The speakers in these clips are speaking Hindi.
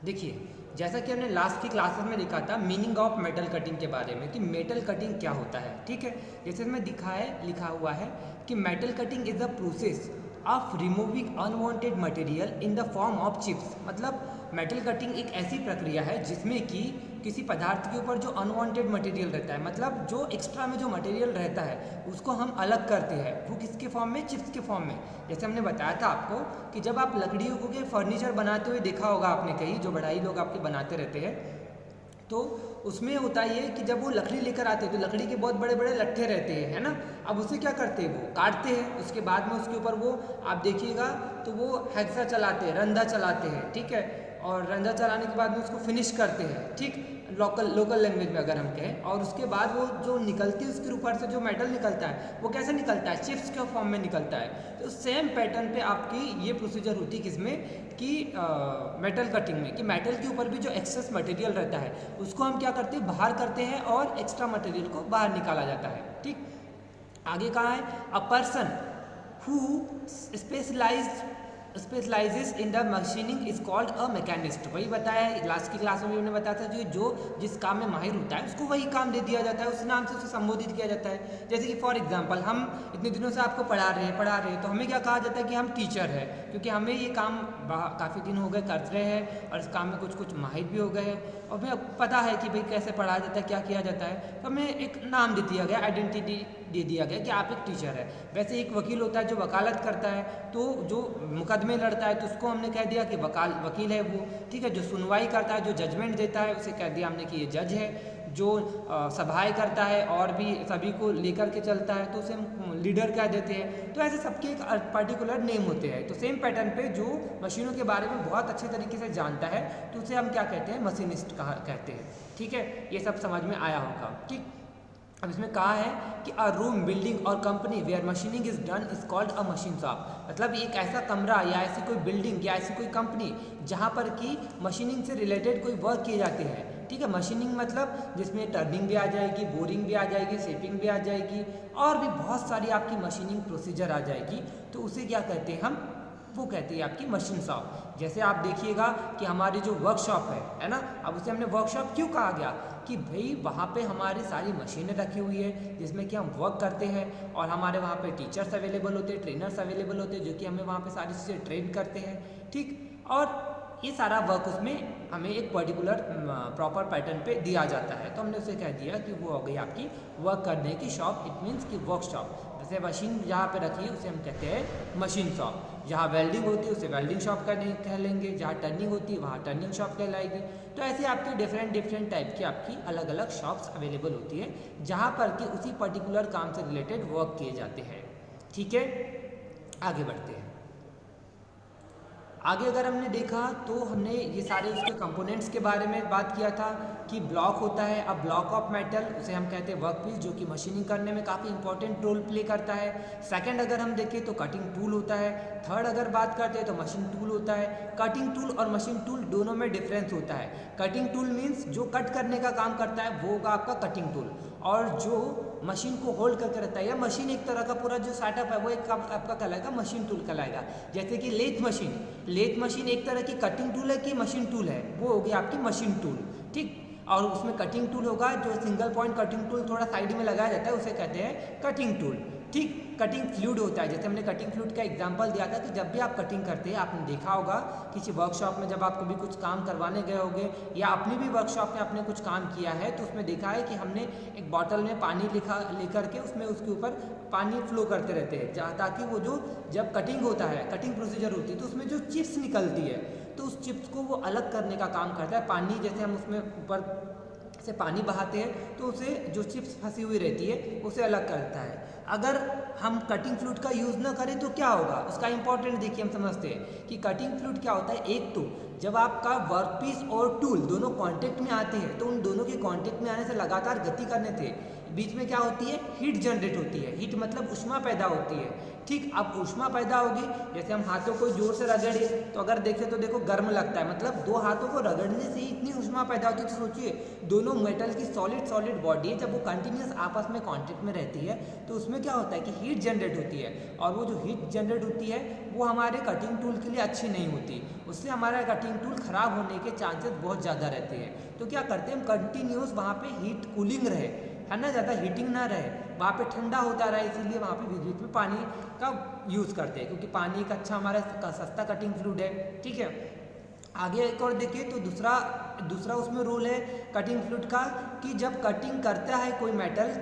देखिए, जैसा कि हमने लास्ट की क्लासेस में लिखा था मीनिंग ऑफ मेटल कटिंग के बारे में कि मेटल कटिंग क्या होता है, ठीक है। जैसे इसमें लिखा हुआ है कि metal cutting is the process of removing unwanted material in the form of chips. मतलब मेटल कटिंग एक ऐसी प्रक्रिया है जिसमें कि किसी पदार्थ के ऊपर जो अनवांटेड मटेरियल रहता है, मतलब जो एक्स्ट्रा में जो मटेरियल रहता है उसको हम अलग करते हैं। वो किसके फॉर्म में? चिप्स के फॉर्म में। जैसे हमने बताया था आपको कि जब आप लकड़ियों के फर्नीचर बनाते हुए देखा होगा आपने कहीं, जो बढ़ई लोग आपके बनाते रहते हैं, तो उसमें होता ये कि जब वो लकड़ी लेकर आते हैं तो लकड़ी के बहुत बड़े बड़े लट्ठे रहते हैं, है ना। अब उसे क्या करते हैं, वो काटते हैं, उसके बाद में उसके ऊपर वो आप देखिएगा तो वो हेक्सा चलाते हैं, रंधा चलाते हैं, ठीक है। और रंधा चलाने के बाद में उसको फिनिश करते हैं, ठीक, लोकल लैंग्वेज में अगर हम कहें। और उसके बाद वो जो निकलती है उसके ऊपर से जो मेटल निकलता है वो कैसे निकलता है? चिप्स के फॉर्म में निकलता है। तो सेम पैटर्न पे आपकी ये प्रोसीजर होती है किसमें कि मेटल कटिंग में, कि मेटल के ऊपर भी जो एक्सेस मटेरियल रहता है उसको हम क्या करते हैं, बाहर करते हैं और एक्स्ट्रा मटेरियल को बाहर निकाला जाता है, ठीक। आगे कहाँ है? A person who specialises in the machining is called a machinist. वही बताया लास्ट की क्लास में भी हमने बताया था, जो जिस काम में माहिर होता है उसको वही काम दे दिया जाता है, उस नाम से उसे संबोधित किया जाता है। जैसे कि फॉर एग्जांपल हम इतने दिनों से आपको पढ़ा रहे हैं तो हमें क्या कहा जाता है कि हम टीचर है, क्योंकि हमें ये काम काफ़ी दिन हो गए कर रहे हैं और इस काम में कुछ माहिर भी हो गए हैं और हमें पता है कि भाई कैसे पढ़ाया जाता है, क्या किया जाता है। तो हमें एक नाम दे दिया गया, आइडेंटिटी दे दिया गया कि आप एक टीचर है। वैसे एक वकील होता है जो वकालत करता है, तो जो मुकदमे लड़ता है तो उसको हमने कह दिया कि वकील है वो, ठीक है। जो सुनवाई करता है, जो जजमेंट देता है, उसे कह दिया हमने कि ये जज है। जो सभाएं करता है और भी सभी को लेकर के चलता है तो उसे हम लीडर कह देते हैं। तो ऐसे सबके एक पर्टिकुलर नेम होते हैं। तो सेम पैटर्न पे जो मशीनों के बारे में बहुत अच्छे तरीके से जानता है तो उसे हम क्या कहते हैं? मशीनिस्ट कहते हैं, ठीक है। ये सब समझ में आया होगा, ठीक। अब इसमें कहा है कि a room, building or company where machining is done is called a machine shop. मतलब एक ऐसा कमरा या ऐसी कोई बिल्डिंग या ऐसी कोई कंपनी जहाँ पर कि मशीनिंग से रिलेटेड कोई वर्क किए जाते हैं, ठीक है। मशीनिंग मतलब जिसमें टर्निंग भी आ जाएगी, बोरिंग भी आ जाएगी, शेपिंग भी आ जाएगी और भी बहुत सारी आपकी मशीनिंग प्रोसीजर आ जाएगी। तो उसे क्या कहते हैं हम? वो कहते हैं आपकी मशीन शॉप। जैसे आप देखिएगा कि हमारी जो वर्कशॉप है ना, अब उसे हमने वर्कशॉप क्यों कहा गया? कि भाई वहाँ पे हमारी सारी मशीनें रखी हुई है जिसमें कि हम वर्क करते हैं और हमारे वहाँ पे टीचर्स अवेलेबल होते हैं, ट्रेनर्स अवेलेबल होते हैं जो कि हमें वहाँ पे सारी चीज़ें ट्रेन करते हैं, ठीक। और ये सारा वर्क उसमें हमें एक पर्टिकुलर प्रॉपर पैटर्न पे दिया जाता है। तो हमने उसे कह दिया कि वो हो गई आपकी वर्क करने की शॉप, इट मीन्स की वर्कशॉप। जैसे मशीन जहाँ पे रखी है उसे हम कहते हैं मशीन शॉप। जहाँ वेल्डिंग होती है उसे वेल्डिंग शॉप कह लेंगे, जहाँ टर्निंग होती है वहाँ टर्निंग शॉप कहलाएगी। तो ऐसे आपके डिफरेंट टाइप की आपकी अलग अलग शॉप्स अवेलेबल होती है जहाँ पर कि उसी पर्टिकुलर काम से रिलेटेड वर्क किए जाते हैं, ठीक है। आगे बढ़ते हैं। आगे अगर हमने देखा तो हमने ये सारे उसके कंपोनेंट्स के बारे में बात किया था कि ब्लॉक होता है, अब ब्लॉक ऑफ मेटल उसे हम कहते हैं वर्क पीस, जो कि मशीनिंग करने में काफ़ी इंपॉर्टेंट रोल प्ले करता है। सेकंड अगर हम देखें तो कटिंग टूल होता है। थर्ड अगर बात करते हैं तो मशीन टूल होता है। कटिंग टूल और मशीन टूल दोनों में डिफरेंस होता है। कटिंग टूल मीन्स जो कट करने का काम करता है वो होगा आपका कटिंग टूल, और जो मशीन को होल्ड करके रखता है या मशीन एक तरह का पूरा जो सेटअप है वो एक आपका कहलाएगा मशीन टूल कहलाएगा। जैसे कि लेथ मशीन एक तरह की कटिंग टूल है कि मशीन टूल है, वो होगी आपकी मशीन टूल, ठीक। और उसमें कटिंग टूल होगा, जो सिंगल पॉइंट कटिंग टूल थोड़ा साइड में लगाया जाता है उसे कहते हैं कटिंग टूल, ठीक। कटिंग फ्लूइड होता है, जैसे हमने कटिंग फ्लूइड का एग्जांपल दिया था कि जब भी आप कटिंग करते हैं आपने देखा होगा किसी वर्कशॉप में, जब आप कभी कुछ काम करवाने गए होंगे या अपनी भी वर्कशॉप में आपने कुछ काम किया है तो उसमें देखा है कि हमने एक बॉटल में पानी लेकर के उसमें उसके ऊपर पानी फ्लो करते रहते हैं ताकि वो जो जब कटिंग होता है, कटिंग प्रोसीजर होती है तो उसमें जो चिप्स निकलती है तो उस चिप्स को वो अलग करने का काम करता है। पानी जैसे हम उसमें ऊपर से पानी बहाते हैं तो उसे जो चिप्स फंसी हुई रहती है उसे अलग करता है। अगर हम कटिंग फ्लूइड का यूज़ ना करें तो क्या होगा, उसका इंपॉर्टेंट देखिए हम समझते हैं कि कटिंग फ्लूइड क्या होता है। एक तो जब आपका वर्कपीस और टूल दोनों कांटेक्ट में आते हैं तो उन दोनों के कांटेक्ट में आने से लगातार गति करने से बीच में क्या होती है, हीट जनरेट होती है। हीट मतलब ऊष्मा पैदा होती है, ठीक। अब ऊष्मा पैदा होगी, जैसे हम हाथों को जोर से रगड़े तो अगर देखें तो देखो गर्म लगता है, मतलब दो हाथों को रगड़ने से ही इतनी ऊष्मा पैदा होती है। तो सोचिए दोनों मेटल की सॉलिड बॉडी है, जब वो कंटिन्यूस आपस में कांटेक्ट में रहती है तो उसमें क्या होता है कि हीट जनरेट होती है, और वो जो हीट जनरेट होती है वो हमारे कटिंग टूल के लिए अच्छी नहीं होती, उससे हमारा कटिंग टूल ख़राब होने के चांसेस बहुत ज़्यादा रहते हैं। तो क्या करते हैं हम कंटिन्यूस वहाँ पे हीट कूलिंग रहे, है ना, ज़्यादा हीटिंग ना रहे, वहाँ पे ठंडा होता रहे, इसीलिए वहाँ पे बीच बीच में पानी का यूज़ करते हैं, क्योंकि पानी एक अच्छा हमारा सस्ता कटिंग फ्लूइड है। ठीक है, आगे एक और देखिए तो दूसरा उसमें रोल है कटिंग फ्लूइड का, कि जब कटिंग करता है कोई मेटल,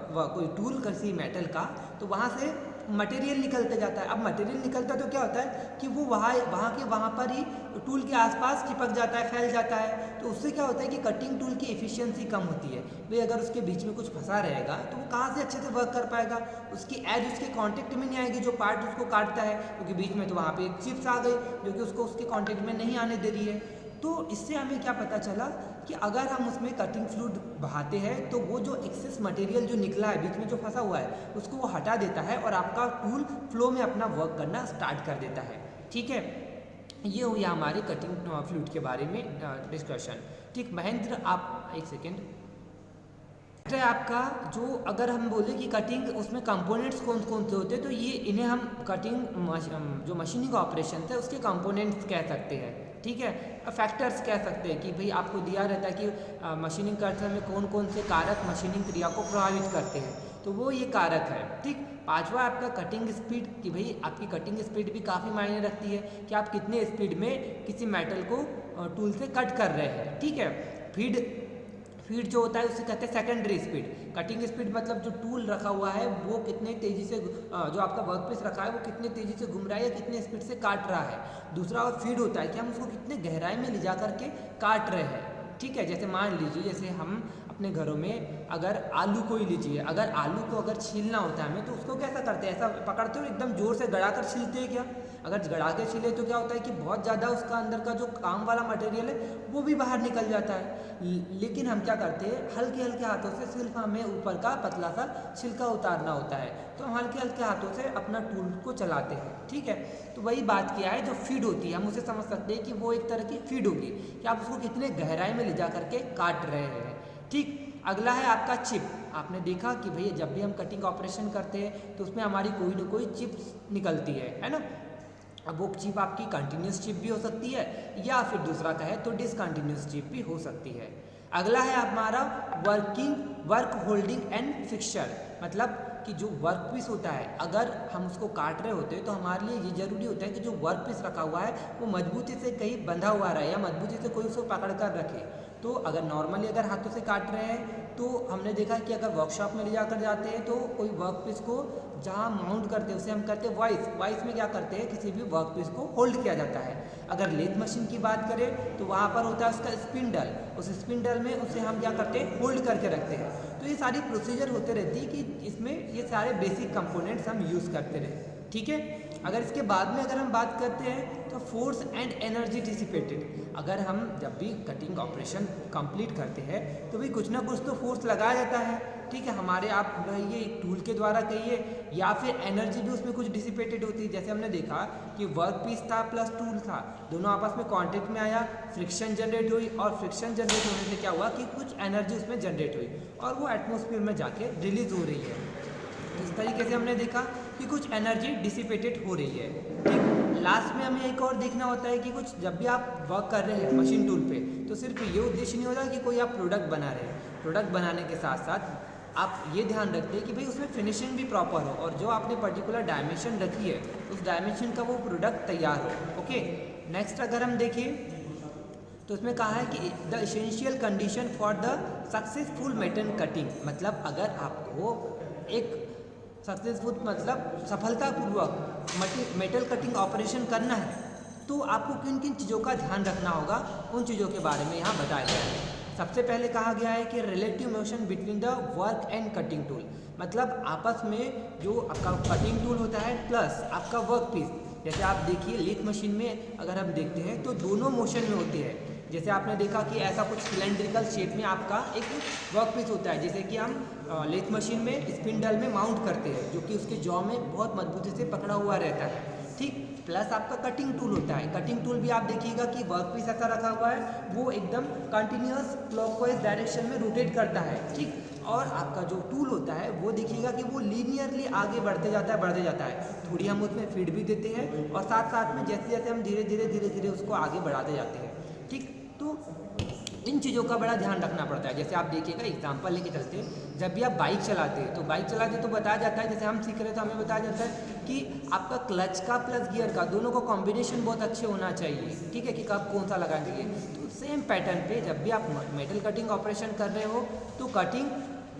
कोई टूल किसी मेटल का, तो वहाँ से मटेरियल निकलता जाता है। अब मटेरियल निकलता है तो क्या होता है कि वो वहाँ पर ही टूल के आसपास चिपक जाता है, फैल जाता है। तो उससे क्या होता है कि कटिंग टूल की एफिशिएंसी कम होती है। भाई अगर उसके बीच में कुछ फंसा रहेगा तो वो कहाँ से अच्छे से वर्क कर पाएगा, उसकी एज उसके कांटेक्ट में नहीं आएगी जो पार्ट उसको काटता है, क्योंकि बीच में तो वहाँ पे एक चिप्स आ गई जो कि उसको उसके कांटेक्ट में नहीं आने दे रही है। तो इससे हमें क्या पता चला कि अगर हम उसमें कटिंग फ्लूइड बहाते हैं तो वो जो एक्सेस मटेरियल जो निकला है, बीच में जो फंसा हुआ है, उसको वो हटा देता है और आपका टूल फ्लो में अपना वर्क करना स्टार्ट कर देता है। ठीक है, ये हुई हमारी कटिंग फ्लूइड के बारे में डिस्कशन। ठीक, महेंद्र आप एक सेकेंड, है आपका जो अगर हम बोले कि कटिंग उसमें कंपोनेंट्स कौन कौन से होते हैं, तो ये इन्हें हम कटिंग जो मशीनिंग ऑपरेशन थे उसके कंपोनेंट्स कह सकते हैं। ठीक है, फैक्टर्स कह सकते हैं कि भाई आपको दिया रहता है कि मशीनिंग करते समय कौन कौन से कारक मशीनिंग क्रिया को प्रभावित करते हैं, तो वो ये कारक है। ठीक, पांचवा आपका कटिंग स्पीड, कि भाई आपकी कटिंग स्पीड भी काफ़ी मायने रखती है कि आप कितने स्पीड में किसी मेटल को टूल से कट कर रहे हैं। ठीक है, फीड जो होता है उसे कहते हैं सेकेंडरी स्पीड। कटिंग स्पीड मतलब जो टूल रखा हुआ है वो कितने तेजी से, जो आपका वर्कपीस रखा है वो कितने तेजी से घूम रहा है या कितने स्पीड से काट रहा है। दूसरा और फीड होता है कि हम उसको कितने गहराई में ले जा करके काट रहे हैं। ठीक है, जैसे मान लीजिए जैसे हम अपने घरों में अगर आलू को ही लीजिए, अगर आलू को अगर छीलना होता है हमें, तो उसको कैसा करते हैं, ऐसा पकड़ते हो एकदम जोर से गड़ा कर छीलते हैं क्या? अगर गड़ा के छीले तो क्या होता है कि बहुत ज़्यादा उसका अंदर का जो काम वाला मटेरियल है वो भी बाहर निकल जाता है। लेकिन हम क्या करते हैं, हल्के हल्के हाथों से सिर्फ हमें ऊपर का पतला सा छिलका उतारना होता है, तो हम हल्के हल्के हाथों से अपना टूल को चलाते हैं। ठीक है, तो वही बात किया है, जो फीड होती है हम उसे समझ सकते हैं कि वो एक तरह की फीड होगी कि आप उसको कितने गहराई में ले जा करके काट रहे हैं। ठीक, अगला है आपका चिप। आपने देखा कि भैया जब भी हम कटिंग ऑपरेशन करते हैं तो उसमें हमारी कोई ना कोई चिप्स निकलती है ना। अब वो चिप आपकी कंटिन्यूस चिप भी हो सकती है या फिर दूसरा कहे तो डिसकंटिन्यूस चिप भी हो सकती है। अगला है हमारा वर्क होल्डिंग एंड फिक्सचर, मतलब कि जो वर्क पीस होता है अगर हम उसको काट रहे होते हैं तो हमारे लिए ये जरूरी होता है कि जो वर्क पीस रखा हुआ है वो मजबूती से कहीं बंधा हुआ रहे या मजबूती से कोई उसको पकड़ कर रखे। तो अगर नॉर्मली अगर हाथों से काट रहे हैं तो हमने देखा कि अगर वर्कशॉप में ले जाकर जाते हैं तो कोई वर्क पीस को जहाँ माउंट करते हैं उसे हम करते हैं वाइस में क्या करते हैं, किसी भी वर्क पीस को होल्ड किया जाता है। अगर लेथ मशीन की बात करें तो वहाँ पर होता है उसका स्पिंडल, उस स्पिंडल में उसे हम क्या करते हैं, होल्ड करके रखते हैं। तो ये सारी प्रोसीजर होते रहती है कि इसमें ये सारे बेसिक कंपोनेंट्स हम यूज़ करते रहे। ठीक है, अगर इसके बाद में अगर हम बात करते हैं तो फोर्स एंड एनर्जी डिसिपेटेड। अगर हम जब भी कटिंग ऑपरेशन कंप्लीट करते हैं तो भी कुछ ना कुछ तो फोर्स लगाया जाता है। ठीक है, हमारे आप ये टूल के द्वारा कहिए या फिर एनर्जी भी उसमें कुछ डिसिपेटेड होती है। जैसे हमने देखा कि वर्क पीस था प्लस टूल था, दोनों आपस में कांटेक्ट में आया, फ्रिक्शन जनरेट हुई और फ्रिक्शन जनरेट होने से क्या हुआ कि कुछ एनर्जी उसमें जनरेट हुई और वो एटमॉस्फेयर में जाके रिलीज हो रही है। इस तरीके से हमने देखा कि कुछ एनर्जी डिसिपेटेड हो रही है। ठीक, लास्ट में हमें एक और देखना होता है कि कुछ जब भी आप वर्क कर रहे हैं मशीन टूल पे तो सिर्फ ये उद्देश्य नहीं होता कि कोई आप प्रोडक्ट बना रहे हैं, प्रोडक्ट बनाने के साथ साथ आप ये ध्यान रखते हैं कि भाई उसमें फिनिशिंग भी प्रॉपर हो और जो आपने पर्टिकुलर डायमेंशन रखी है उस डायमेंशन का वो प्रोडक्ट तैयार हो। ओके, नेक्स्ट अगर हम देखें तो उसमें कहा है कि the essential condition for the successful metal cutting, मतलब अगर आपको एक सक्सेसफुल मतलब सफलतापूर्वक मेटल कटिंग ऑपरेशन करना है तो आपको किन किन चीज़ों का ध्यान रखना होगा, उन चीज़ों के बारे में यहाँ बताया गया है। सबसे पहले कहा गया है कि relative motion between the work and cutting tool, मतलब आपस में जो आपका कटिंग टूल होता है प्लस आपका वर्क पीस। जैसे आप देखिए लेथ मशीन में अगर हम देखते हैं तो दोनों मोशन में होते हैं। जैसे आपने देखा कि ऐसा कुछ सिलेंड्रिकल शेप में आपका एक वर्क पीस होता है, जैसे कि हम लेथ मशीन में स्पिंडल में माउंट करते हैं जो कि उसके जॉ में बहुत मजबूती से पकड़ा हुआ रहता है। ठीक, प्लस आपका कटिंग टूल होता है। कटिंग टूल भी आप देखिएगा कि वर्क पीस ऐसा रखा हुआ है वो एकदम कंटिन्यूअस क्लॉकवाइज डायरेक्शन में रोटेट करता है। ठीक, और आपका जो टूल होता है वो देखिएगा कि वो लीनियरली आगे बढ़ते जाता है। थोड़ी हम उसमें फीड भी देते हैं और साथ साथ में जैसे जैसे हम धीरे धीरे उसको आगे बढ़ाते जाते हैं। ठीक, तो इन चीज़ों का बड़ा ध्यान रखना पड़ता है। जैसे आप देखिएगा एग्जांपल लेके चलते हैं, जब भी आप बाइक चलाते हैं तो बताया जाता है, जैसे हम सीख रहे हैं तो हमें बताया जाता है कि आपका क्लच का प्लस गियर का दोनों का कॉम्बिनेशन बहुत अच्छे होना चाहिए। ठीक है, कि कब कौन सा लगाना चाहिए। तो सेम पैटर्न पे जब भी आप मेटल कटिंग ऑपरेशन कर रहे हो तो कटिंग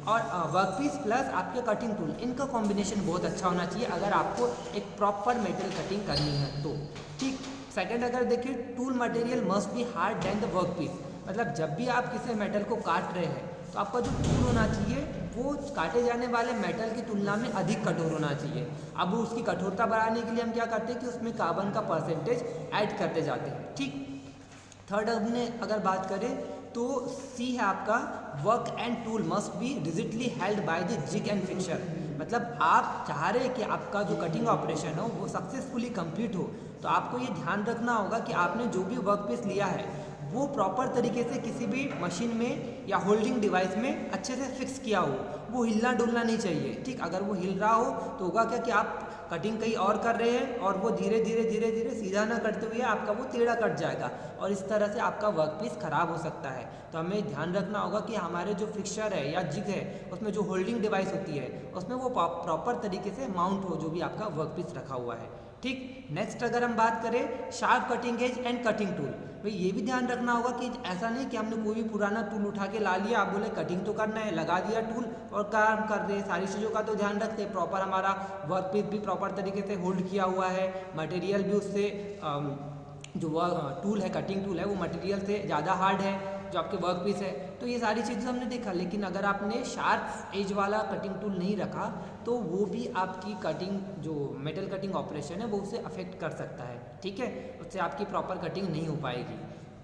और वर्कपीस प्लस आपके कटिंग टूल, इनका कॉम्बिनेशन बहुत अच्छा होना चाहिए अगर आपको एक प्रॉपर मेटल कटिंग करनी है तो। ठीक, सेकंड अगर देखिए, tool material must be hard then the workpiece. मतलब जब भी आप किसी मेटल को काट रहे हैं तो आपका जो टूल होना चाहिए वो काटे जाने वाले मेटल की तुलना में अधिक कठोर होना चाहिए। अब उसकी कठोरता बढ़ाने के लिए हम क्या करते हैं कि उसमें कार्बन का परसेंटेज ऐड करते जाते हैं। ठीक, थर्ड हमने अगर बात करें तो सी है आपका, work and tool must be rigidly held by the jig and fixture. मतलब आप चाह रहे हैं कि आपका जो कटिंग ऑपरेशन हो वो सक्सेसफुली कंप्लीट हो, तो आपको ये ध्यान रखना होगा कि आपने जो भी वर्क पीस लिया है वो प्रॉपर तरीके से किसी भी मशीन में या होल्डिंग डिवाइस में अच्छे से फिक्स किया हो, वो हिलना डुलना नहीं चाहिए। ठीक, अगर वो हिल रहा हो तो होगा क्या कि आप कटिंग कहीं और कर रहे हैं और वो धीरे धीरे सीधा ना करते हुए आपका वो टेढ़ा कट जाएगा और इस तरह से आपका वर्क पीस खराब हो सकता है। तो हमें ध्यान रखना होगा कि हमारे जो फिक्सचर है या जिग है उसमें जो होल्डिंग डिवाइस होती है उसमें वो प्रॉपर तरीके से माउंट हो जो भी आपका वर्क पीस रखा हुआ है। ठीक, नेक्स्ट अगर हम बात करें sharp cutting edge and cutting tool, भाई ये भी ध्यान रखना होगा कि ऐसा नहीं कि हमने कोई भी पुराना टूल उठा के ला लिया, आप बोले कटिंग तो करना है, लगा दिया टूल और काम कर रहे हैं। सारी चीज़ों का तो ध्यान रखते हैं, प्रॉपर हमारा वर्क पीस भी प्रॉपर तरीके से होल्ड किया हुआ है, मटेरियल भी उससे जो टूल है कटिंग टूल है वो मटेरियल से ज़्यादा हार्ड है जो आपके वर्क पीस है। तो ये सारी चीज़ें हमने देखा, लेकिन अगर आपने शार्प एज वाला कटिंग टूल नहीं रखा तो वो भी आपकी कटिंग जो मेटल कटिंग ऑपरेशन है वो उसे अफेक्ट कर सकता है। ठीक है, उससे आपकी प्रॉपर कटिंग नहीं हो पाएगी।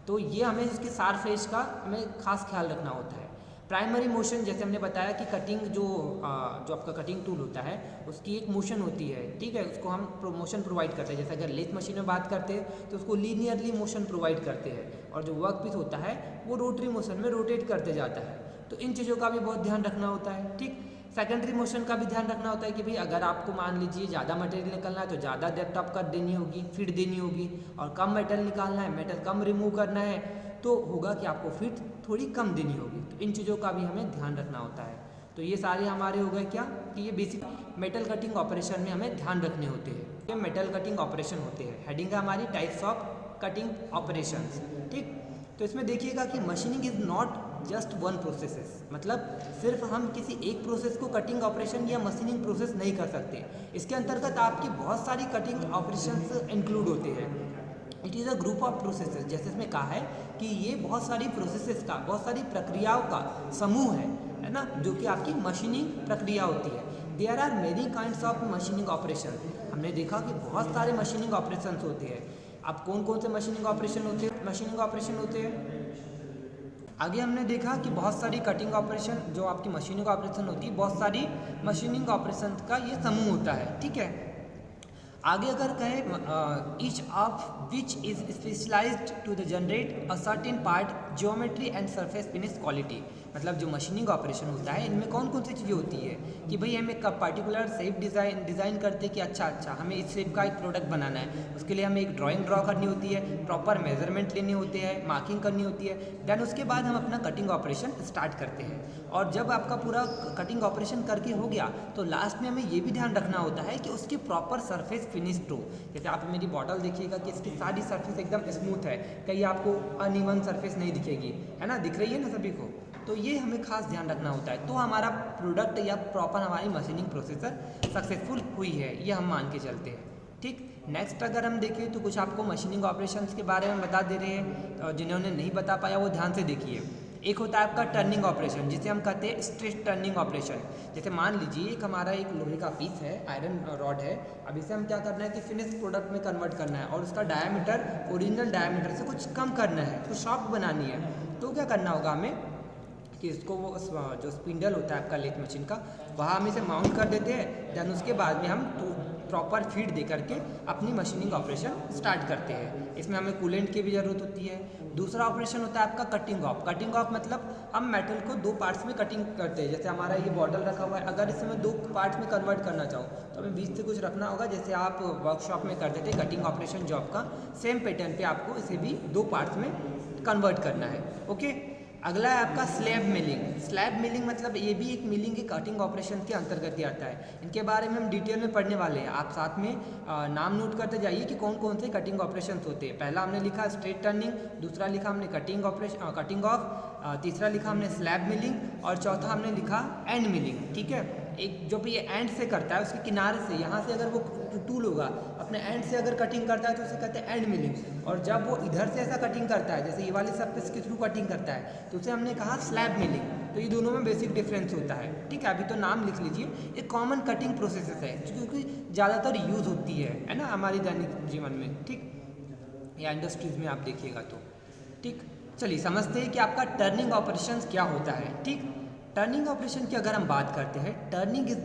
तो ये हमें इसके शार्प एज का हमें खास ख्याल रखना होता है। प्राइमरी मोशन, जैसे हमने बताया कि कटिंग जो आपका कटिंग टूल होता है उसकी एक मोशन होती है। ठीक है, उसको हम मोशन प्रोवाइड करते हैं। जैसे अगर लेथ मशीन में बात करते हैं तो उसको लीनियरली मोशन प्रोवाइड करते हैं और जो वर्क पीस होता है वो रोटरी मोशन में रोटेट करते जाता है। तो इन चीज़ों का भी बहुत ध्यान रखना होता है। ठीक, सेकेंडरी मोशन का भी ध्यान रखना होता है कि भाई अगर आपको मान लीजिए ज़्यादा मटेरियल निकलना है तो ज़्यादा डेप्थ आप कर देनी होगी, फीड देनी होगी, और कम मेटल निकालना है, मेटल कम रिमूव करना है तो होगा कि आपको फीड थोड़ी कम देनी होगी। तो इन चीज़ों का भी हमें ध्यान रखना होता है। तो ये सारे हमारे हो गए क्या कि ये बेसिक मेटल कटिंग ऑपरेशन में हमें ध्यान रखने होते हैं। ये मेटल कटिंग ऑपरेशन होते हैं। हेडिंग है हमारी टाइप्स ऑफ कटिंग ऑपरेशंस। ठीक, तो इसमें देखिएगा कि machining is not just one process, मतलब सिर्फ हम किसी एक प्रोसेस को कटिंग ऑपरेशन या मशीनिंग प्रोसेस नहीं कर सकते। इसके अंतर्गत आपकी बहुत सारी कटिंग ऑपरेशंस इंक्लूड होते हैं। It is a group of processes, जैसे इसमें कहा है कि ये बहुत सारी प्रोसेसेस का, बहुत सारी प्रक्रियाओं का समूह है ना, जो कि आपकी मशीनिंग प्रक्रिया होती है। There are many kinds of machining operation. हमने देखा कि बहुत सारे मशीनिंग ऑपरेशन होते हैं। अब कौन कौन से मशीनिंग ऑपरेशन होते हैं आगे हमने देखा कि बहुत सारी कटिंग ऑपरेशन जो आपकी मशीनिंग ऑपरेशन होती है, बहुत सारी मशीनिंग ऑपरेशन का ये समूह होता है। ठीक है, आगे अगर कहें each of which is specialised to the generate a certain part geometry and surface finish quality. मतलब जो मशीनिंग ऑपरेशन होता है इनमें कौन कौन सी चीज़ें होती है कि भाई हमें एक पर्टिकुलर शेप डिज़ाइन करते कि अच्छा हमें इस शेप का एक प्रोडक्ट बनाना है, उसके लिए हमें एक ड्राइंग ड्रॉ करनी होती है, प्रॉपर मेजरमेंट लेने होते हैं, मार्किंग करनी होती है। देन उसके बाद हम अपना कटिंग ऑपरेशन स्टार्ट करते हैं। और जब आपका पूरा कटिंग ऑपरेशन करके हो गया तो लास्ट में हमें ये भी ध्यान रखना होता है कि उसकी प्रॉपर सरफेस फिनिश्ड हो। जैसे आप मेरी बॉटल देखिएगा कि इसकी सारी सरफेस एकदम स्मूथ है, कहीं आपको अनइवन सरफेस नहीं दिखेगी, है ना, दिख रही है ना सभी को। तो ये हमें खास ध्यान रखना होता है, तो हमारा प्रोडक्ट या प्रॉपर हमारी मशीनिंग प्रोसेसर सक्सेसफुल हुई है, ये हम मान के चलते हैं। ठीक, नेक्स्ट अगर हम देखें तो कुछ आपको मशीनिंग ऑपरेशंस के बारे में बता दे रहे हैं, तो जिन्होंने नहीं बता पाया वो ध्यान से देखिए। एक होता है आपका टर्निंग ऑपरेशन, जिसे हम कहते हैं स्ट्रेट टर्निंग ऑपरेशन। जैसे मान लीजिए एक हमारा एक लोहे का पीस है, आयरन रॉड है, अब इसे हम क्या करना है कि फिनिश प्रोडक्ट में कन्वर्ट करना है और उसका डायमीटर ओरिजिनल डायमीटर से कुछ कम करना है, कुछ सॉफ्ट बनानी है। तो क्या करना होगा हमें कि इसको वो जो स्पिंडल होता है आपका लेथ मशीन का, वहाँ हम इसे माउंट कर देते हैं। देन उसके बाद में हम प्रॉपर फीड दे करके अपनी मशीनिंग ऑपरेशन स्टार्ट करते हैं। इसमें हमें कूलेंट की भी ज़रूरत होती है। दूसरा ऑपरेशन होता है आपका कटिंग ऑफ। कटिंग ऑफ मतलब हम मेटल को 2 पार्ट्स में कटिंग करते हैं। जैसे हमारा ये बॉटल रखा हुआ है, अगर इसे मैं 2 पार्ट्स में कन्वर्ट करना चाहूँ तो हमें बीच से कुछ रखना होगा, जैसे आप वर्कशॉप में करते थे कटिंग ऑपरेशन जॉब का, सेम पैटर्न पे आपको इसे भी 2 पार्ट्स में कन्वर्ट करना है। ओके, अगला है आपका स्लैब मिलिंग। स्लैब मिलिंग मतलब ये भी एक मिलिंग के कटिंग ऑपरेशन के अंतर्गत ही आता है। इनके बारे में हम डिटेल में पढ़ने वाले हैं। आप साथ में नाम नोट करते जाइए कि कौन कौन से कटिंग ऑपरेशन होते हैं। पहला हमने लिखा स्ट्रेट टर्निंग, दूसरा लिखा हमने कटिंग ऑफ, तीसरा लिखा हमने स्लैब मिलिंग और चौथा हमने लिखा एंड मिलिंग। ठीक है, एक जो भी ये एंड से करता है उसके किनारे से, यहाँ से अगर वो टूल होगा अपने एंड से अगर कटिंग करता है तो उसे कहते हैं एंड मिलिंग, और जब वो इधर से ऐसा कटिंग करता है जैसे ये वाली सरफेस के थ्रू कटिंग करता है तो उसे हमने कहा स्लैब मिलिंग। तो ये दोनों में बेसिक डिफरेंस होता है। ठीक है, अभी तो नाम लिख लीजिए। एक कॉमन कटिंग प्रोसेसेस है क्योंकि ज़्यादातर यूज़ होती है ना हमारे दैनिक जीवन में, ठीक, या इंडस्ट्रीज में आप देखिएगा तो। ठीक, चलिए समझते हैं कि आपका टर्निंग ऑपरेशन क्या होता है। ठीक, टर्निंग ऑपरेशन की अगर हम बात करते हैं, turning is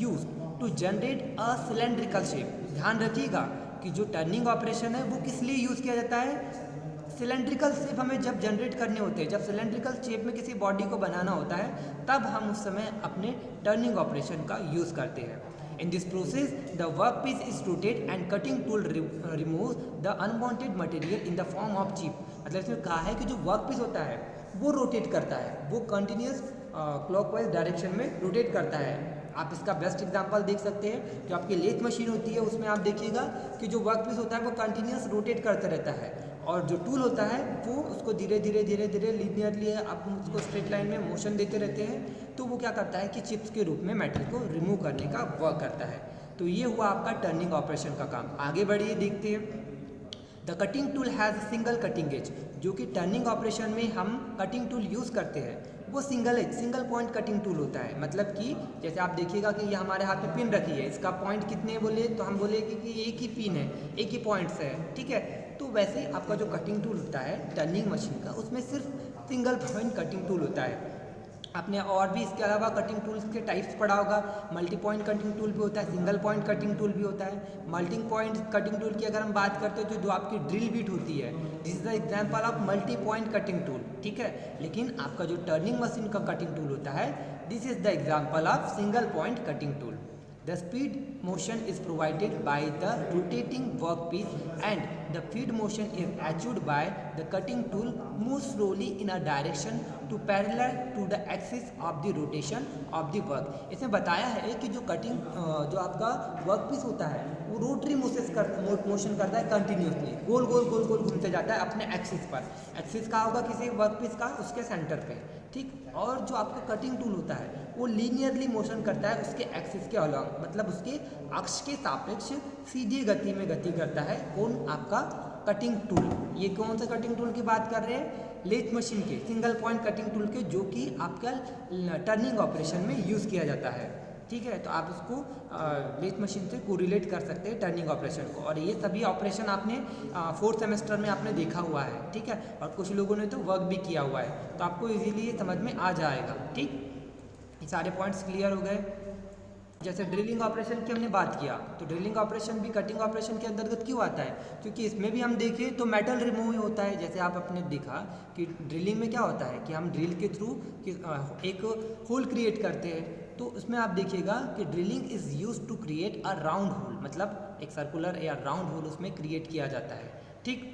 use to generate a cylindrical shape. ध्यान रखिएगा कि जो टर्निंग ऑपरेशन है वो किस लिए यूज़ किया जाता है। सिलेंड्रिकल शेप हमें जब जनरेट करने होते हैं, जब सिलेंड्रिकल शेप में किसी बॉडी को बनाना होता है, तब हम उस समय अपने टर्निंग ऑपरेशन का यूज़ करते हैं। In this process, the workpiece is rotated and cutting tool removes the unwanted material in the form of chip। मतलब इसमें कहा है कि जो वर्कपीस होता है वो रोटेट करता है, वो कंटिन्यूस क्लॉकवाइज डायरेक्शन में रोटेट करता है। आप इसका बेस्ट एग्जांपल देख सकते हैं, जो आपकी लेथ मशीन होती है उसमें आप देखिएगा कि जो वर्कपीस होता है वो कंटिन्यूस रोटेट करता रहता है, और जो टूल होता है वो उसको धीरे धीरे धीरे धीरे लीनियरली आप उसको स्ट्रेट लाइन में मोशन देते रहते हैं, तो वो क्या करता है कि चिप्स के रूप में मेटल को रिमूव करने का वर्क करता है। तो ये हुआ आपका टर्निंग ऑपरेशन का काम। आगे बढ़िए, देखते हैं। The cutting tool has single cutting edge. जो कि टर्निंग ऑपरेशन में हम कटिंग टूल यूज़ करते हैं वो सिंगल पॉइंट कटिंग टूल होता है। मतलब कि जैसे आप देखिएगा कि ये हमारे हाथ में पिन रखी है, इसका पॉइंट कितने बोले तो हम बोले कि एक ही पिन है, एक ही पॉइंट से है। ठीक है, तो वैसे ही आपका जो कटिंग टूल होता है टर्निंग मशीन का, उसमें सिर्फ सिंगल पॉइंट कटिंग टूल होता है। आपने और भी इसके अलावा कटिंग टूल्स के टाइप्स पढ़ा होगा। मल्टी पॉइंट कटिंग टूल भी होता है, सिंगल पॉइंट कटिंग टूल भी होता है। मल्टी पॉइंट कटिंग टूल की अगर हम बात करते हैं तो जो आपकी ड्रिल बीट होती है, this is the example of multi point cutting tool. ठीक है, लेकिन आपका जो टर्निंग मशीन का कटिंग टूल होता है, this is the example of single point cutting tool. The speed motion is provided by the rotating workpiece and the feed motion is achieved by the cutting tool moves slowly in a direction to parallel to the axis of the rotation of the work। इसमें बताया है कि जो कटिंग जो आपका वर्कपीस होता है वो रोटरी मोशन करता है कंटिन्यूसली, गोल गोल गोल गोल घूमते जाता है अपने एक्सिस पर। एक्सिस का होगा किसी वर्कपीस का, उसके सेंटर पे। ठीक, और जो आपका कटिंग टूल होता है वो लीनियरली मोशन करता है उसके एक्सिस के अलॉन्ग, मतलब उसके अक्ष के सापेक्ष सीधी गति में गति करता है। कौन? आपका कटिंग टूल। ये कौन सा कटिंग टूल की बात कर रहे हैं? लेथ मशीन के सिंगल पॉइंट कटिंग टूल के, जो कि आपका टर्निंग ऑपरेशन में यूज़ किया जाता है। ठीक है, तो आप इसको लेथ मशीन से कोरिलेट कर सकते हैं टर्निंग ऑपरेशन को, और ये सभी ऑपरेशन आपने 4th सेमेस्टर में आपने देखा हुआ है। ठीक है, और कुछ लोगों ने तो वर्क भी किया हुआ है, तो आपको इजीली ये समझ में आ जाएगा। ठीक, ये सारे पॉइंट्स क्लियर हो गए। जैसे ड्रिलिंग ऑपरेशन की हमने बात किया, तो ड्रिलिंग ऑपरेशन भी कटिंग ऑपरेशन के अंतर्गत क्यों आता है? क्योंकि इसमें भी हम देखें तो मेटल रिमूव ही होता है। जैसे आप अपने देखा कि ड्रिलिंग में क्या होता है कि हम ड्रिल के थ्रू एक होल क्रिएट करते हैं, तो उसमें आप देखिएगा कि drilling is use to create a round hole, मतलब एक सर्कुलर या राउंड होल उसमें क्रिएट किया जाता है। ठीक,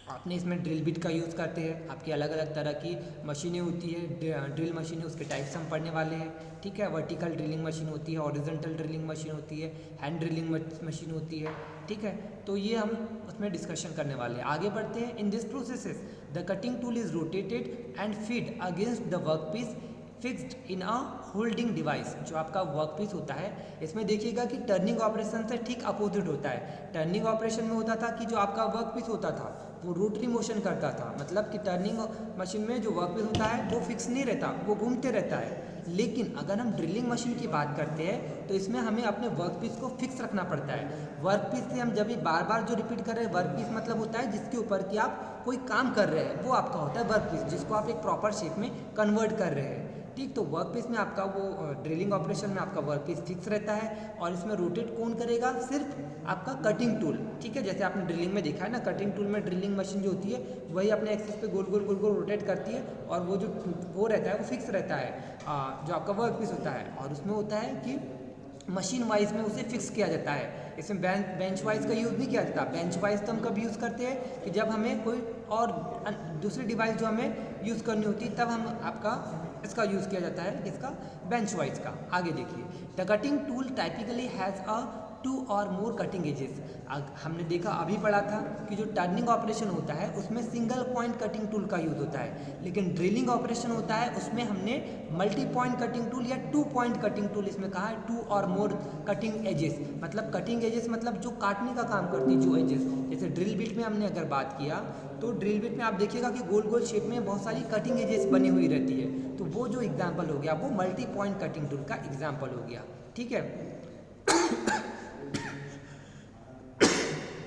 आपने इसमें ड्रिल बिट का यूज़ करते हैं। आपकी अलग अलग तरह की मशीनें होती है, ड्रिल मशीनें, उसके टाइप्स हम पढ़ने वाले हैं। ठीक है, वर्टिकल ड्रिलिंग मशीन होती है, हॉरिजॉन्टल ड्रिलिंग मशीन होती है, हैंड ड्रिलिंग मशीन होती है। ठीक है, तो ये हम उसमें डिस्कशन करने वाले हैं। आगे बढ़ते हैं। In this processes the cutting tool is rotated and feed against the workpiece fixed in a holding device. जो आपका वर्कपीस होता है, इसमें देखिएगा कि टर्निंग ऑपरेशन से ठीक अपोजिट होता है। टर्निंग ऑपरेशन में होता था कि जो आपका वर्कपीस होता था वो रोटरी मोशन करता था, मतलब कि टर्निंग मशीन में जो वर्कपीस होता है वो फिक्स नहीं रहता, वो घूमते रहता है। लेकिन अगर हम ड्रिलिंग मशीन की बात करते हैं तो इसमें हमें अपने वर्कपीस को फिक्स रखना पड़ता है। वर्कपीस से हम जब भी बार बार जो रिपीट कर रहे हैं, वर्कपीस मतलब होता है जिसके ऊपर कि आप कोई काम कर रहे हैं, वो आपका होता है वर्कपीस, जिसको आप एक प्रॉपर शेप में कन्वर्ट कर रहे हैं। ठीक। तो वर्क पीस में आपका वो ड्रिलिंग ऑपरेशन में आपका वर्क पीस फिक्स रहता है और इसमें रोटेट कौन करेगा, सिर्फ आपका कटिंग टूल। ठीक है, जैसे आपने ड्रिलिंग में देखा है ना, कटिंग टूल में ड्रिलिंग मशीन जो होती है वही अपने एक्सिस पे गोल गोल गोल गोल रोटेट करती है और वो जो वो रहता है वो फिक्स रहता है, जो आपका वर्क पीस होता है। और उसमें होता है कि मशीन वाइज में उसे फिक्स किया जाता है, इसमें बेंच वाइज का यूज़ नहीं किया जाता। बेंच वाइज तो हम कब यूज़ करते हैं कि जब हमें कोई और दूसरी डिवाइस जो हमें यूज़ करनी होती है तब हम आपका इसका यूज़ किया जाता है, इसका बेंच वाइज का। आगे देखिए, the cutting tool typically has a 2 और मोर कटिंग एजेस। हमने देखा अभी पढ़ा था कि जो टर्निंग ऑपरेशन होता है उसमें सिंगल पॉइंट कटिंग टूल का यूज़ होता है, लेकिन ड्रिलिंग ऑपरेशन होता है उसमें हमने मल्टी पॉइंट कटिंग टूल या 2 पॉइंट कटिंग टूल इसमें कहा है, 2 और मोर कटिंग एजेस। मतलब कटिंग एजेस मतलब जो काटने का काम करती है जो एजेस। जैसे ड्रिल बिट में हमने अगर बात किया तो ड्रिल बिट में आप देखिएगा कि गोल गोल शेप में बहुत सारी कटिंग एजेस बनी हुई रहती है, तो वो जो एग्जाम्पल हो गया वो मल्टी पॉइंट कटिंग टूल का एग्जाम्पल हो गया। ठीक है,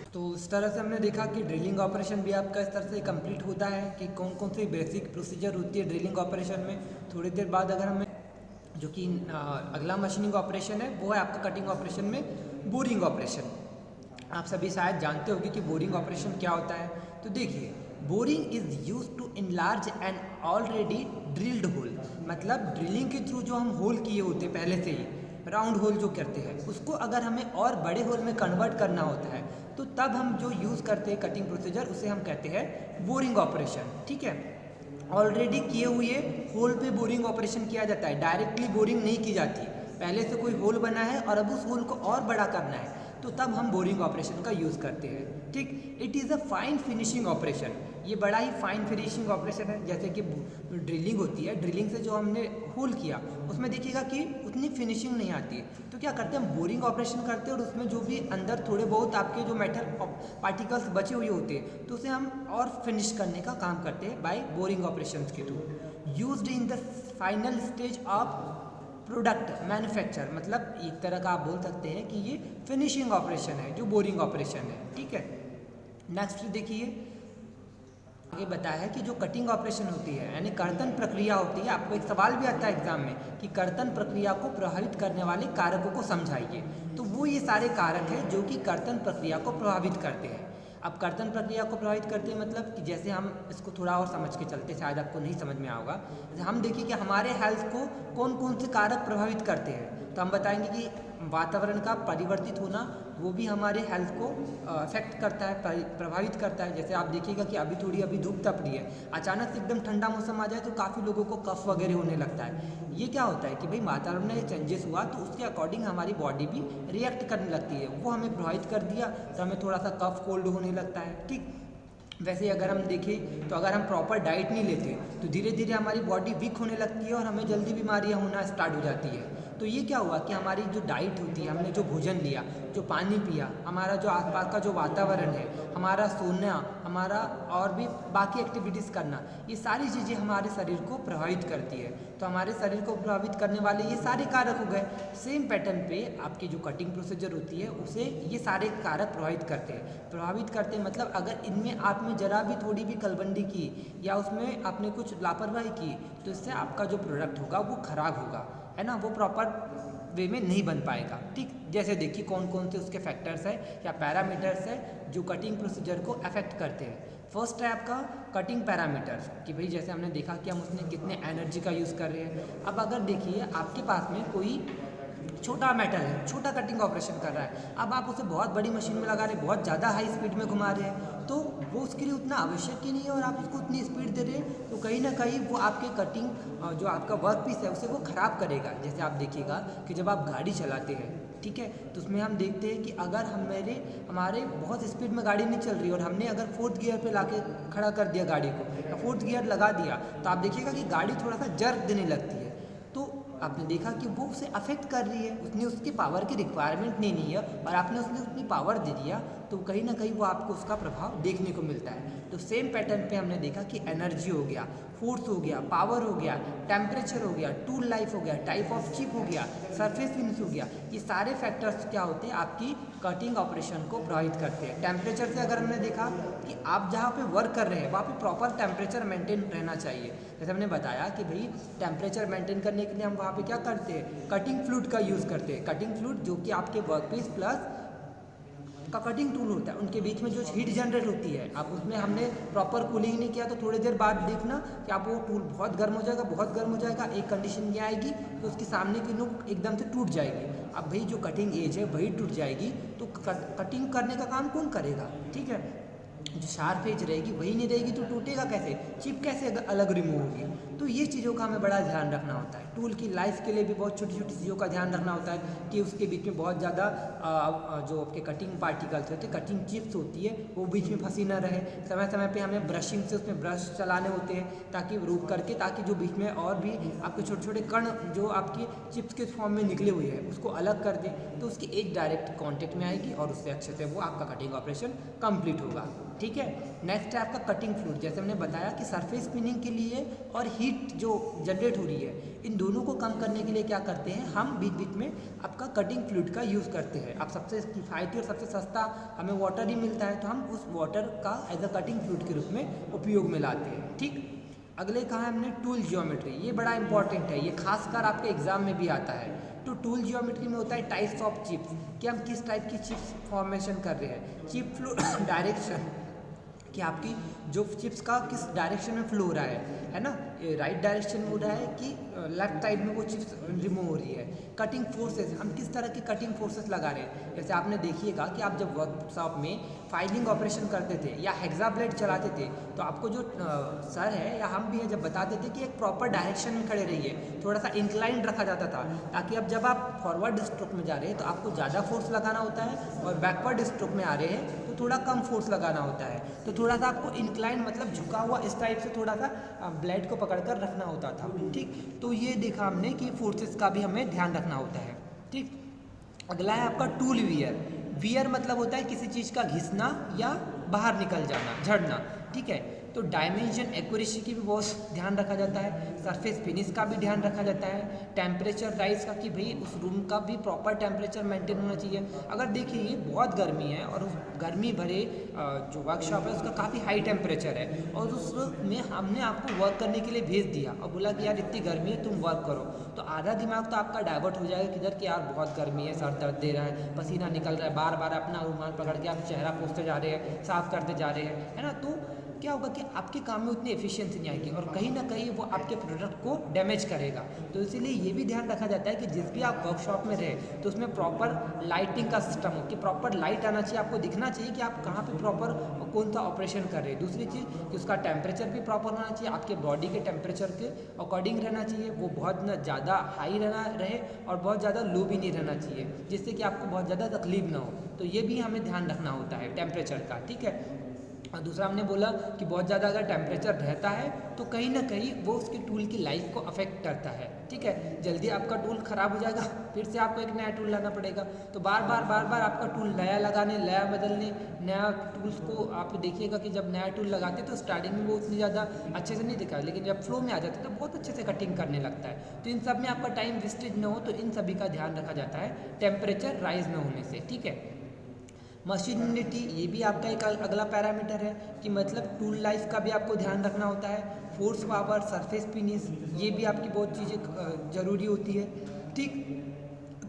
तो इस तरह से हमने देखा कि ड्रिलिंग ऑपरेशन भी आपका इस तरह से कंप्लीट होता है कि कौन कौन सी बेसिक प्रोसीजर होती है ड्रिलिंग ऑपरेशन में। थोड़ी देर बाद अगर हमें जो कि अगला मशीनिंग ऑपरेशन है वो है आपका कटिंग ऑपरेशन में बोरिंग ऑपरेशन। आप सभी शायद जानते होंगे कि बोरिंग ऑपरेशन क्या होता है। तो देखिए, boring is use to enlarge an already drilled hole. मतलब ड्रिलिंग के थ्रू जो हम होल किए होते पहले से ही, राउंड होल जो करते हैं, उसको अगर हमें और बड़े होल में कन्वर्ट करना होता है तो तब हम जो यूज़ करते हैं कटिंग प्रोसीजर उसे हम कहते हैं बोरिंग ऑपरेशन। ठीक है, ऑलरेडी किए हुए होल पे बोरिंग ऑपरेशन किया जाता है, डायरेक्टली बोरिंग नहीं की जाती। पहले से कोई होल बना है और अब उस होल को और बड़ा करना है तो तब हम बोरिंग ऑपरेशन का यूज़ करते हैं। ठीक, it is a fine finishing operation. ये बड़ा ही फाइन फिनिशिंग ऑपरेशन है। जैसे कि ड्रिलिंग होती है, ड्रिलिंग से जो हमने होल किया उसमें देखिएगा कि उतनी फिनिशिंग नहीं आती है, तो क्या करते हैं हम बोरिंग ऑपरेशन करते हैं और उसमें जो भी अंदर थोड़े बहुत आपके जो मेटल पार्टिकल्स बचे हुए होते हैं तो उसे हम और फिनिश करने का काम करते हैं बाय बोरिंग ऑपरेशन के through. Used in the final stage of product manufacture. मतलब एक तरह का आप बोल सकते हैं कि ये फिनिशिंग ऑपरेशन है जो बोरिंग ऑपरेशन है। ठीक है, नेक्स्ट देखिए, आगे बताया है कि जो कटिंग ऑपरेशन होती है यानी कर्तन प्रक्रिया होती है। आपको एक सवाल भी आता है एग्जाम में कि कर्तन प्रक्रिया को प्रभावित करने वाले कारकों को समझाइए। तो वो ये सारे कारक हैं जो कि कर्तन प्रक्रिया को प्रभावित करते हैं। अब कर्तन प्रक्रिया को प्रभावित करते हैं मतलब कि जैसे हम इसको थोड़ा और समझ के चलते, शायद आपको नहीं समझ में आएगा। जैसे हम देखिए कि हमारे हेल्थ को कौन कौन से कारक प्रभावित करते हैं, तो हम बताएंगे कि वातावरण का परिवर्तित होना वो भी हमारे हेल्थ को अफेक्ट करता है, प्रभावित करता है। जैसे आप देखिएगा कि अभी धूप तप रही है, अचानक से एकदम ठंडा मौसम आ जाए तो काफ़ी लोगों को कफ वगैरह होने लगता है। ये क्या होता है कि भाई वातावरण में चेंजेस हुआ तो उसके अकॉर्डिंग हमारी बॉडी भी रिएक्ट करने लगती है, वो हमें प्रभावित कर दिया तो हमें थोड़ा सा कफ कोल्ड होने लगता है। ठीक, वैसे अगर हम देखें तो अगर हम प्रॉपर डाइट नहीं लेते तो धीरे धीरे हमारी बॉडी वीक होने लगती है और हमें जल्दी बीमारियां होना स्टार्ट हो जाती है। तो ये क्या हुआ कि हमारी जो डाइट होती है, हमने जो भोजन लिया, जो पानी पिया, हमारा जो आसपास का जो वातावरण है, हमारा सोना, हमारा और भी बाकी एक्टिविटीज़ करना, ये सारी चीज़ें हमारे शरीर को प्रभावित करती है। तो हमारे शरीर को प्रभावित करने वाले ये सारे कारक हो गए। सेम पैटर्न पे आपकी जो कटिंग प्रोसीजर होती है उसे ये सारे कारक प्रभावित करते हैं। प्रभावित करते हैं मतलब अगर इनमें आपने जरा भी थोड़ी भी कलबंदी की या उसमें आपने कुछ लापरवाही की तो इससे आपका जो प्रोडक्ट होगा वो खराब होगा, है ना, वो प्रॉपर वे में नहीं बन पाएगा। ठीक, जैसे देखिए कौन कौन से उसके फैक्टर्स है या पैरामीटर्स है जो कटिंग प्रोसीजर को अफेक्ट करते हैं। फर्स्ट है आपका कटिंग पैरामीटर्स कि भाई जैसे हमने देखा कि हम उसमें कितने एनर्जी का यूज़ कर रहे हैं। अब अगर देखिए आपके पास में कोई छोटा मेटल है, छोटा कटिंग ऑपरेशन कर रहा है, अब आप उसे बहुत बड़ी मशीन में लगा रहे हैं, बहुत ज़्यादा हाई स्पीड में घुमा रहे हैं, तो वो उसके लिए उतना आवश्यक ही नहीं है और आप उसको उतनी स्पीड दे रहे हैं तो कहीं ना कहीं वो आपके कटिंग जो आपका वर्क पीस है उसे वो ख़राब करेगा। जैसे आप देखिएगा कि जब आप गाड़ी चलाते हैं, ठीक है, तो उसमें हम देखते हैं कि अगर हमारे बहुत स्पीड में गाड़ी नहीं चल रही और हमने अगर 4th गियर पे लाके खड़ा कर दिया गाड़ी को या 4th गियर लगा दिया तो आप देखिएगा कि गाड़ी थोड़ा सा जर्क देने लगती है। तो आपने देखा कि वो उसे अफेक्ट कर रही है, उसने उसकी पावर की रिक्वायरमेंट नहीं है और आपने उसने उतनी पावर दे दिया तो कहीं ना कहीं वो आपको उसका प्रभाव देखने को मिलता है। तो सेम पैटर्न पे हमने देखा कि एनर्जी हो गया, फोर्स हो गया, पावर हो गया, टेम्परेचर हो गया, टूल लाइफ हो गया, टाइप ऑफ चिप हो गया, सरफेस फिनिश हो गया, ये सारे फैक्टर्स क्या होते हैं आपकी कटिंग ऑपरेशन को प्रभावित करते हैं। टेम्परेचर से अगर हमने देखा कि आप जहाँ पे वर्क कर रहे हैं वहाँ पे प्रॉपर टेम्परेचर मेंटेन रहना चाहिए। जैसे हमने बताया कि भाई टेम्परेचर मेंटेन करने के लिए हम वहाँ पे क्या करते हैं, कटिंग फ्लूइड का यूज़ करते हैं। कटिंग फ्लूइड जो कि आपके वर्कपीस प्लस का कटिंग टूल होता है, उनके बीच में जो हीट जनरेट होती है, आप उसमें हमने प्रॉपर कूलिंग नहीं किया तो थोड़ी देर बाद देखना कि आप वो टूल बहुत गर्म हो जाएगा, बहुत गर्म हो जाएगा, एक कंडीशन ये आएगी तो उसके सामने की नोक एकदम से टूट जाएगी। अब भाई जो कटिंग एज है वही टूट जाएगी तो कटिंग करने का काम कौन करेगा, ठीक है। जो शार्प एज रहेगी वही नहीं रहेगी तो टूटेगा कैसे, चिप कैसे अलग रिमूव होगी। तो ये चीज़ों का हमें बड़ा ध्यान रखना होता है। टूल की लाइफ के लिए भी बहुत छोटी छोटी चीज़ों का ध्यान रखना होता है कि उसके बीच में बहुत ज़्यादा जो आपके कटिंग पार्टिकल्स होते हैं, कटिंग चिप्स होती है, वो बीच में फंसी ना रहे। समय समय पे हमें ब्रशिंग से उसमें ब्रश चलाने होते हैं ताकि रोक करके, ताकि जो बीच में और भी आपके छोटे छोटे कण जो आपकी चिप्स के फॉर्म में निकले हुए हैं उसको अलग कर दें तो उसकी एज डायरेक्ट कॉन्टेक्ट में आएगी और उससे अच्छे से वो आपका कटिंग ऑपरेशन कंप्लीट होगा, ठीक है। नेक्स्ट है आपका कटिंग फ्लूइड। जैसे हमने बताया कि सरफेस स्पिनिंग के लिए और हीट जो जनरेट हो रही है, इन दोनों को कम करने के लिए क्या करते हैं, हम बीच बीच में आपका कटिंग फ्लूइड का यूज़ करते हैं। अब सबसे किफ़ायती और सबसे सस्ता हमें वाटर ही मिलता है तो हम उस वाटर का एज अ कटिंग फ्लूइड के रूप में उपयोग में लाते हैं, ठीक। अगले कहा है हमने टूल जियोमेट्री। ये बड़ा इंपॉर्टेंट है, ये खासकर आपके एग्जाम में भी आता है। तो टूल जियोमेट्री में होता है टाइप्स ऑफ चिप्स, कि हम किस टाइप की चिप्स फॉर्मेशन कर रहे हैं। चिप फ्लो डायरेक्शन, कि आपकी जो चिप्स का किस डायरेक्शन में फ्लो हो रहा है ना, राइट डायरेक्शन में हो रहा है कि लेफ्ट साइड में वो चिप्स रिमूव हो रही है। कटिंग फोर्सेस, हम किस तरह की कटिंग फोर्सेस लगा रहे हैं। जैसे आपने देखिएगा कि आप जब वर्कशॉप में फाइलिंग ऑपरेशन करते थे या हेक्सा ब्लेड चलाते थे तो आपको जो सर है या हम भी हैं जब बताते थे कि एक प्रॉपर डायरेक्शन में खड़े रहिए, थोड़ा सा इंक्लाइंड रखा जाता था ताकि अब जब आप फॉरवर्ड स्ट्रोक में जा रहे हैं तो आपको ज़्यादा फोर्स लगाना होता है और बैकवर्ड स्ट्रोक में आ रहे हैं तो थोड़ा कम फोर्स लगाना होता है। तो थोड़ा सा आपको इंक्लाइन मतलब झुका हुआ इस टाइप से थोड़ा सा ब्लेड को पकड़कर रखना होता था, ठीक। तो ये देखा हमने कि फोर्सेस का भी हमें ध्यान रखना होता है, ठीक। अगला है आपका टूल वियर। वियर मतलब होता है किसी चीज़ का घिसना या बाहर निकल जाना, झड़ना, ठीक है। तो डायमेंशन एक्यूरेसी की भी बहुत ध्यान रखा जाता है, सरफेस फिनिश का भी ध्यान रखा जाता है, टेम्परेचर राइज का कि भाई उस रूम का भी प्रॉपर टेम्परेचर मेंटेन होना चाहिए। अगर देखिए ये बहुत गर्मी है और उस गर्मी भरे जो वर्कशॉप है उसका काफ़ी हाई टेम्परेचर है और उसमें हमने आपको वर्क करने के लिए भेज दिया और बोला कि यार इतनी गर्मी है तुम वर्क करो, तो आधा दिमाग तो आपका डाइवर्ट हो जाएगा किधर कि यार बहुत गर्मी है, सर दर्द दे रहा है, पसीना निकल रहा है, बार बार अपना रुमाल पकड़ के आप चेहरा पोंछते जा रहे हैं, साफ करते जा रहे हैं, है ना। तो क्या होगा कि आपके काम में उतनी एफिशिएंसी नहीं आएगी और कहीं ना कहीं वो आपके प्रोडक्ट को डैमेज करेगा। तो इसीलिए ये भी ध्यान रखा जाता है कि जिस भी आप वर्कशॉप में रहे तो उसमें प्रॉपर लाइटिंग का सिस्टम हो कि प्रॉपर लाइट आना चाहिए, आपको दिखना चाहिए कि आप कहाँ पे प्रॉपर कौन सा ऑपरेशन कर रहे हैं। दूसरी चीज़ कि उसका टेम्परेचर भी प्रॉपर होना चाहिए, आपके बॉडी के टेम्परेचर के अकॉर्डिंग रहना चाहिए, वो बहुत ना ज़्यादा हाई रहे और बहुत ज़्यादा लो भी नहीं रहना चाहिए जिससे कि आपको बहुत ज़्यादा तकलीफ ना हो। तो ये भी हमें ध्यान रखना होता है टेम्परेचर का, ठीक है। और दूसरा हमने बोला कि बहुत ज़्यादा अगर टेम्परेचर रहता है तो कहीं ना कहीं वो उसकी टूल की लाइफ को अफेक्ट करता है, ठीक है। जल्दी आपका टूल ख़राब हो जाएगा, फिर से आपको एक नया टूल लाना पड़ेगा। तो बार बार आपका टूल नया लगाने, नया बदलने, नया टूल्स को आप देखिएगा कि जब नया टूल लगाते हैं तो स्टार्टिंग में वो उतनी ज़्यादा अच्छे से नहीं दिखा, लेकिन जब फ्लो में आ जाता है तो बहुत अच्छे से कटिंग करने लगता है। तो इन सब में आपका टाइम वेस्टेज ना हो तो इन सभी का ध्यान रखा जाता है टेम्परेचर राइज न होने से, ठीक है। मशीनिटी, ये भी आपका एक अगला पैरामीटर है कि मतलब टूल लाइफ का भी आपको ध्यान रखना होता है। फोर्स पावर, सरफेस फिनिश, ये भी आपकी बहुत चीज़ें ज़रूरी होती है, ठीक।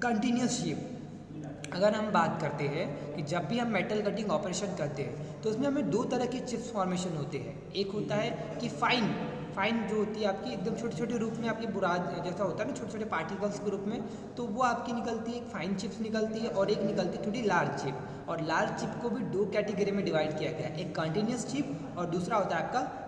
कंटिन्यूस शेप, अगर हम बात करते हैं कि जब भी हम मेटल कटिंग ऑपरेशन करते हैं तो उसमें हमें दो तरह के चिप्स फॉर्मेशन होते हैं। एक होता है कि फाइन जो होती है आपकी एकदम छोटे छोटे रूप में आपकी बुराद जैसा होता है ना, छोटे छोटे पार्टिकल्स के रूप में, तो वो आपकी निकलती है, एक फाइन चिप्स निकलती है और एक निकलती है थोड़ी लार्ज चिप। और लार्ज चिप को भी दो कैटेगरी में डिवाइड किया गया है, एक कंटिन्यूस चिप और दूसरा होता है आपका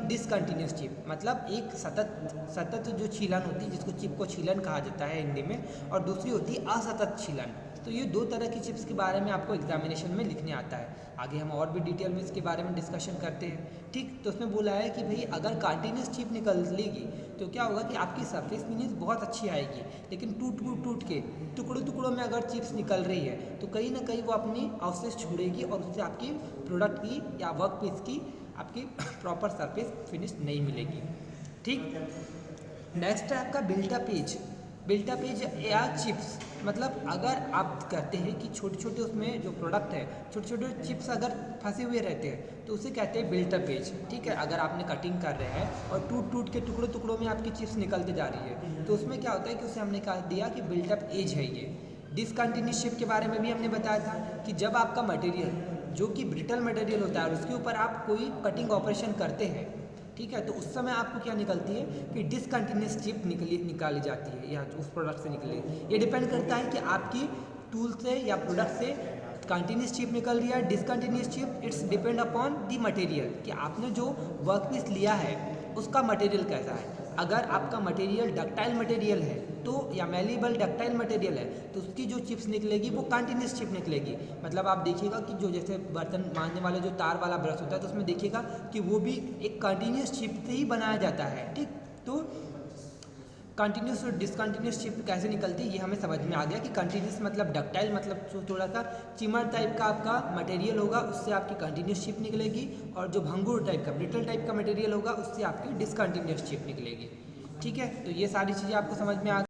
डिसकंटिन्यूस चिप। मतलब एक सतत जो छीलन होती है जिसको चिप को छीलन कहा जाता है हिंदी में, और दूसरी होती है असतत छीलन। तो ये दो तरह की चिप्स के बारे में आपको एग्जामिनेशन में लिखने आता है। आगे हम और भी डिटेल में इसके बारे में डिस्कशन करते हैं, ठीक। तो उसमें बोला है कि भाई अगर कंटिन्यूस चिप निकलेगी तो क्या होगा कि आपकी सरफेस फिनिश बहुत अच्छी आएगी, लेकिन टूट के टुकड़ों में अगर चिप्स निकल रही है तो कहीं ना कहीं वो अपनी अवशेष छोड़ेगी और उससे आपकी प्रोडक्ट की या वर्क पीस की आपकी प्रॉपर सरफेस फिनिश नहीं मिलेगी, ठीक। नेक्स्ट है आपका बिल्टअप एज। बिल्टअप एज या चिप्स, मतलब अगर आप कहते हैं कि छोटे छोटे उसमें जो प्रोडक्ट है, छोटे छोटे चिप्स अगर फंसे हुए रहते हैं तो उसे कहते हैं बिल्टअप एज। ठीक है, अगर आपने कटिंग कर रहे हैं और टूट टूट के टुकड़ों टुकड़ों में आपकी चिप्स निकलते जा रही है तो उसमें क्या होता है कि उसे हमने कहा दिया कि बिल्टअप एज है ये। डिसकंटिन्यूस चिप के बारे में भी हमने बताया था कि जब आपका मटेरियल जो कि ब्रिटल मटेरियल होता है और उसके ऊपर आप कोई कटिंग ऑपरेशन करते हैं, ठीक है, तो उस समय आपको क्या निकलती है कि डिसकंटिन्यूस चिप निकाली जाती है या उस प्रोडक्ट से निकली। ये डिपेंड करता है कि आपकी टूल से या प्रोडक्ट से कंटिन्यूस चिप निकल रही है discontinuous chip. It's depend upon the material कि आपने जो वर्क पीस लिया है उसका मटेरियल कैसा है। अगर आपका मटेरियल डक्टाइल मटेरियल है तो या मेलिबल डक्टाइल मटेरियल है तो उसकी जो चिप्स निकलेगी वो कंटिन्यूस चिप निकलेगी। मतलब आप देखिएगा कि जो जैसे बर्तन मांजने वाला जो तार वाला ब्रश होता है तो उसमें देखिएगा कि वो भी एक कंटिन्यूस चिप से ही बनाया जाता है। ठीक, तो कंटिन्यूस और डिसकंटिन्यूस चिप कैसे निकलती है ये हमें समझ में आ गया कि कंटिन्यूस मतलब डक्टाइल, मतलब जो थोड़ा सा चिमर टाइप का आपका मटेरियल होगा उससे आपकी कंटिन्यूस चिप निकलेगी, और जो भंगूर टाइप का ब्रिटल टाइप का मटेरियल होगा उससे आपकी डिसकंटिन्यूस चिप निकलेगी। ठीक है, तो ये सारी चीज़ें आपको समझ में आ